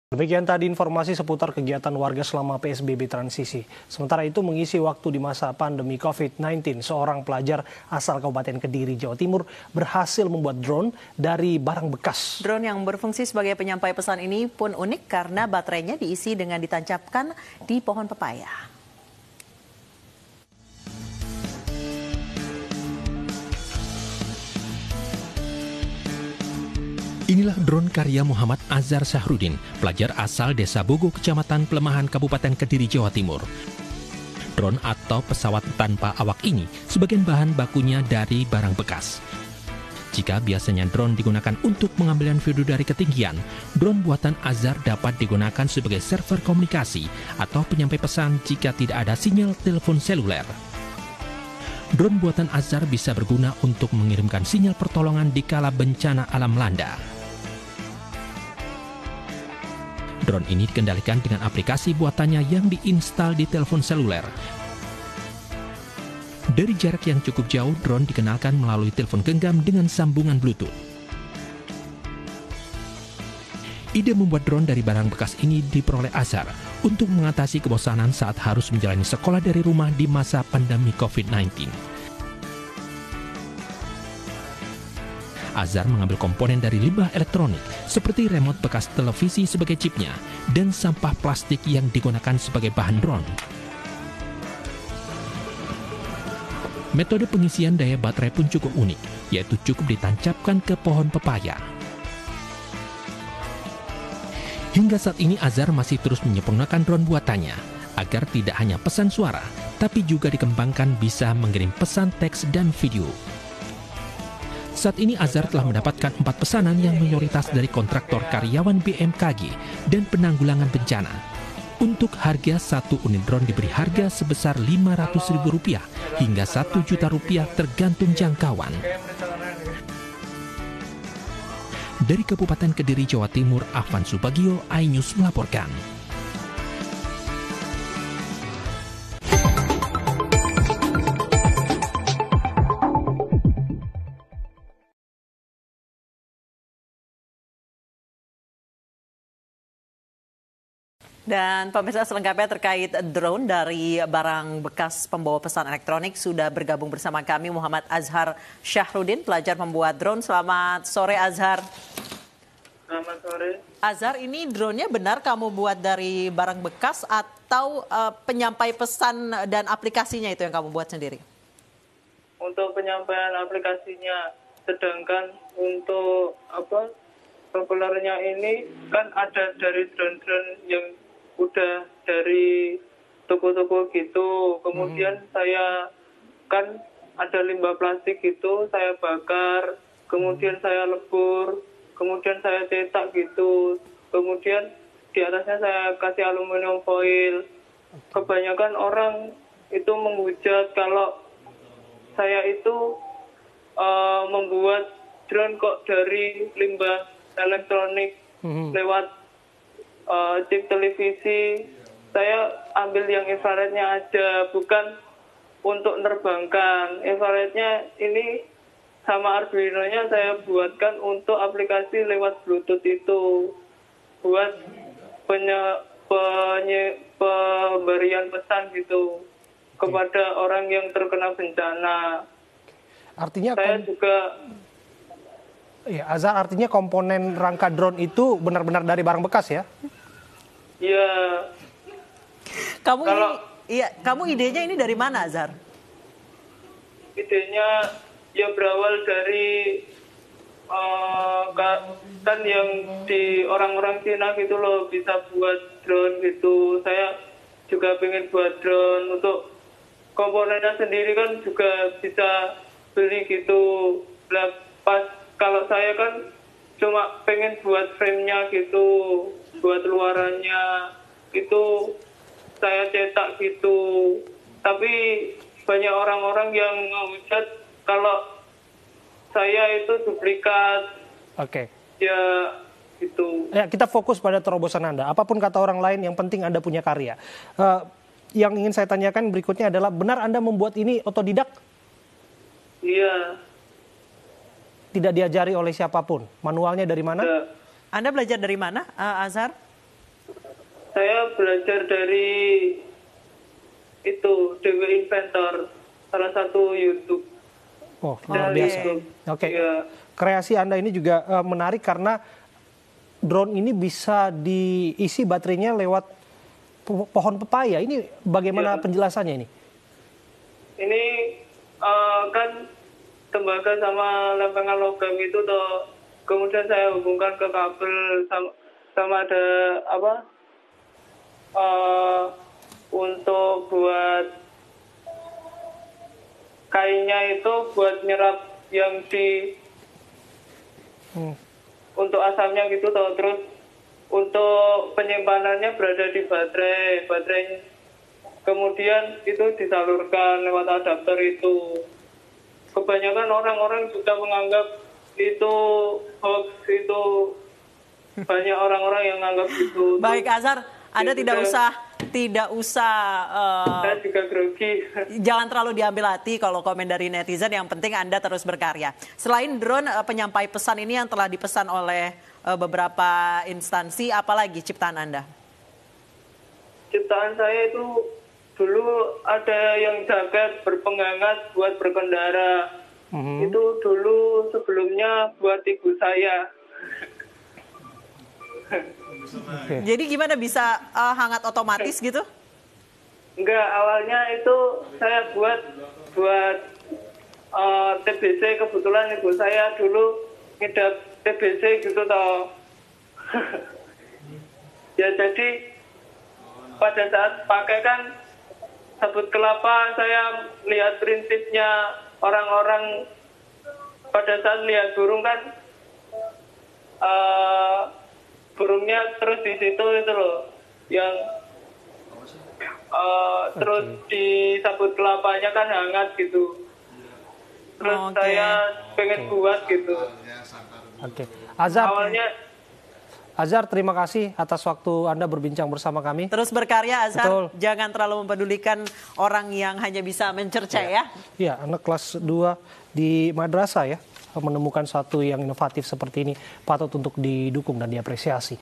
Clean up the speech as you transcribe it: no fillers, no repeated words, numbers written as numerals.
Demikian tadi informasi seputar kegiatan warga selama PSBB transisi. Sementara itu mengisi waktu di masa pandemi COVID-19, seorang pelajar asal Kabupaten Kediri, Jawa Timur berhasil membuat drone dari barang bekas. Drone yang berfungsi sebagai penyampai pesan ini pun unik karena baterainya diisi dengan ditancapkan di pohon pepaya. Inilah drone karya Muhammad Azhar Syahrudin, pelajar asal Desa Bogo, Kecamatan Pelemahan, Kabupaten Kediri, Jawa Timur. Drone atau pesawat tanpa awak ini sebagian bahan bakunya dari barang bekas. Jika biasanya drone digunakan untuk pengambilan video dari ketinggian, drone buatan Azhar dapat digunakan sebagai server komunikasi atau penyampai pesan jika tidak ada sinyal telepon seluler. Drone buatan Azhar bisa berguna untuk mengirimkan sinyal pertolongan di kala bencana alam melanda. Drone ini dikendalikan dengan aplikasi buatannya yang diinstal di telepon seluler. Dari jarak yang cukup jauh, drone dikenalkan melalui telepon genggam dengan sambungan Bluetooth. Ide membuat drone dari barang bekas ini diperoleh Azhar untuk mengatasi kebosanan saat harus menjalani sekolah dari rumah di masa pandemi COVID-19. Azhar mengambil komponen dari limbah elektronik seperti remote bekas televisi sebagai chipnya dan sampah plastik yang digunakan sebagai bahan drone. Metode pengisian daya baterai pun cukup unik, yaitu cukup ditancapkan ke pohon pepaya. Hingga saat ini Azhar masih terus menyempurnakan drone buatannya agar tidak hanya pesan suara, tapi juga dikembangkan bisa mengirim pesan teks dan video. Saat ini Azhar telah mendapatkan 4 pesanan yang mayoritas dari kontraktor karyawan BMKG dan penanggulangan bencana. Untuk harga satu unit drone diberi harga sebesar Rp500.000 hingga Rp1.000.000 tergantung jangkauan. Dari Kabupaten Kediri, Jawa Timur, Afan Subagio, iNews melaporkan. Dan pemirsa, selengkapnya terkait drone dari barang bekas pembawa pesan elektronik sudah bergabung bersama kami Muhammad Azhar Syahrudin, pelajar pembuat drone. Selamat sore Azhar. Selamat sore. Azhar, ini drone-nya benar kamu buat dari barang bekas atau penyampai pesan dan aplikasinya itu yang kamu buat sendiri? Untuk penyampaian aplikasinya, sedangkan untuk populernya ini kan ada dari drone-drone yang udah dari toko-toko gitu. Kemudian saya kan ada limbah plastik gitu, saya bakar, kemudian saya lebur, kemudian saya cetak gitu. Kemudian di atasnya saya kasih aluminium foil. Kebanyakan orang itu menghujat kalau saya itu membuat drone kok dari limbah elektronik lewat chip televisi. Saya ambil yang infrarednya aja, bukan untuk nerbangkan. Infrarednya ini sama Arduino-nya saya buatkan untuk aplikasi lewat Bluetooth itu, buat pemberian pesan gitu kepada orang yang terkena bencana. Artinya saya juga ya, Azhar, artinya komponen rangka drone itu benar-benar dari barang bekas ya? Iya. Kamu idenya ini dari mana, Azhar? Idenya ya berawal dari kan yang di orang-orang Cina gitu loh, bisa buat drone gitu. Saya juga pengen buat drone. Untuk komponennya sendiri kan juga bisa beli gitu. Nah, pas kalau saya kan cuma pengen buat frame-nya gitu, buat luarannya itu saya cetak gitu. Tapi banyak orang-orang yang ngehujat kalau saya itu duplikat. Oke. Ya gitu. Ya, kita fokus pada terobosan Anda. Apapun kata orang lain, yang penting Anda punya karya. Yang ingin saya tanyakan berikutnya adalah, benar Anda membuat ini otodidak? Iya. Tidak diajari oleh siapapun? Manualnya dari mana? Ya. Anda belajar dari mana, Azhar? Saya belajar dari itu DW Inventor, salah satu YouTube. Oh, luar Dari biasa. YouTube. Oke. Ya. Kreasi Anda ini juga menarik karena drone ini bisa diisi baterainya lewat pohon pepaya. Ini bagaimana penjelasannya ini? Ini kan tembaga sama lempengan logam itu toh, kemudian saya hubungkan ke kabel sama ada apa untuk buat kainnya itu buat nyerap yang di untuk asamnya gitu toh. Terus untuk penyimpanannya berada di baterai kemudian itu disalurkan lewat adapter itu. Kebanyakan orang-orang juga menganggap itu hoax, itu banyak orang-orang yang menganggap itu. Baik Azhar, Anda tidak usah saya juga grogi. jangan terlalu diambil hati kalau komen dari netizen, yang penting Anda terus berkarya. Selain drone, penyampai pesan ini yang telah dipesan oleh beberapa instansi, apalagi ciptaan Anda? Ciptaan saya itu dulu ada yang jaket berpenghangat buat berkendara. Itu dulu sebelumnya buat ibu saya. Jadi gimana bisa hangat otomatis gitu? Enggak, awalnya itu saya buat TBC, kebetulan ibu saya dulu ngidap TBC gitu toh. Ya jadi pada saat pakai kan sabut kelapa, saya lihat prinsipnya orang-orang pada saat lihat burung kan burungnya terus di situ itu loh yang terus di sabut kelapanya kan hangat gitu. Terus saya pengen buat gitu. Oke. Awalnya Azhar, terima kasih atas waktu Anda berbincang bersama kami. terus berkarya Azhar, Betul. jangan terlalu mempedulikan orang yang hanya bisa mencerca ya. Ya, anak kelas 2 di madrasah ya, menemukan satu yang inovatif seperti ini patut untuk didukung dan diapresiasi.